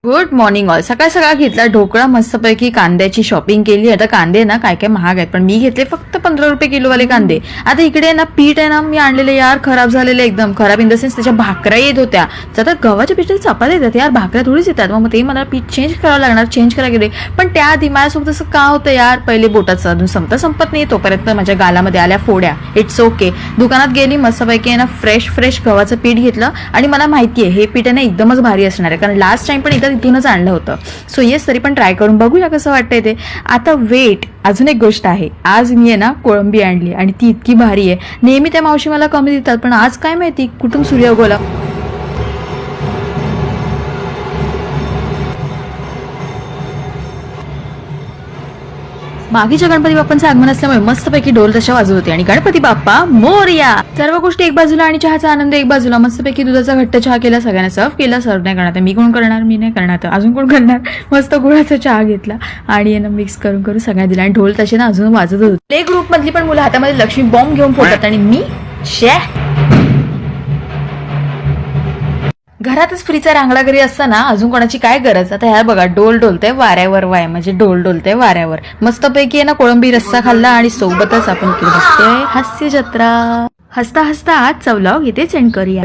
Good morning all. सकाळ सकाळ घेतला ढोकळा, मस्तपैकी कांद्याची शॉपिंग केली. आता कांदे ना काय काय महाग आहेत, पण मी घेतले फक्त 15 रुपये किलोवाले कांदे. आता इकडे ना पीठ आहे ना मी आणलेले यार खराब झालेले, एकदम खराब इन द सेन्स त्याच्या भाकऱ्या येत होत्या. तर गव्हाच्या पिठाची चपात्या येतात यार, भाकऱ्या थोडीच येतात. मग ते मला पीठ चेंज करावं लागणार, चेंज करायला गेले. पण त्या आधी माझ्यासोबत असं का होतं यार, पहिले बोटाचं अजून संपत नाही तोपर्यंत माझ्या गालामध्ये आल्या फोड्या. It's okay. दुकानात गेली, मस्तपैकी आहे ना फ्रेश गव्हाचं पीठ घेतलं आणि मला माहिती आहे हे पीठ आहे ना एकदमच भारी असणार आहे, कारण लास्ट टाइम पण एकदा तिथूनच आणलं होतं. सो येस, तरी पण ट्राय करून बघूया कसं वाटतंय ते. आता वेट, अजून एक गोष्ट आहे. आज मी आहे ना कोळंबी आणली आणि ती इतकी भारी आहे. नेहमी त्या मावशी मला कमी देतात, पण आज काय माहिती कुठून सूर्य उगवला. मागीच्या गणपती बाप्पांचं आगमन असल्यामुळे मस्तपैकी ढोल तशा वाजत होते आणि गणपती बाप्पा मोरया. सर्व गोष्टी एक बाजूला आणि चहाचा आनंद एक बाजूला. मस्तपैकी दुधाचा घट्ट चहा केला, सगळ्यांना सर्व केला. सर्व नाही करणार, मी कोण करणार, मी नाही करणार, तर अजून कोण करणार. मस्त गुळाचा चहा घेतला आणि मिक्स करून सगळ्यांना दिला आणि ढोल तसे ना अजून वाजत होते. प्ले ग्रुप मधली पण मुलं हातामध्ये लक्ष्मी बॉम्ब घेऊन फोडतात आणि मी घरातच फ्रीचा रांगडा घरी असताना अजून कोणाची काय गरज. आता ह्या बघा, डोल डोलते वाऱ्यावर, वाय म्हणजे डोल डोलते वाऱ्यावर. मस्तपैकी आहे ना कोळंबी रस्सा खाल्ला आणि सोबतच आपण केली हास्य जत्रा. हसता हसता आज चवलाव घेते सेंड करूया.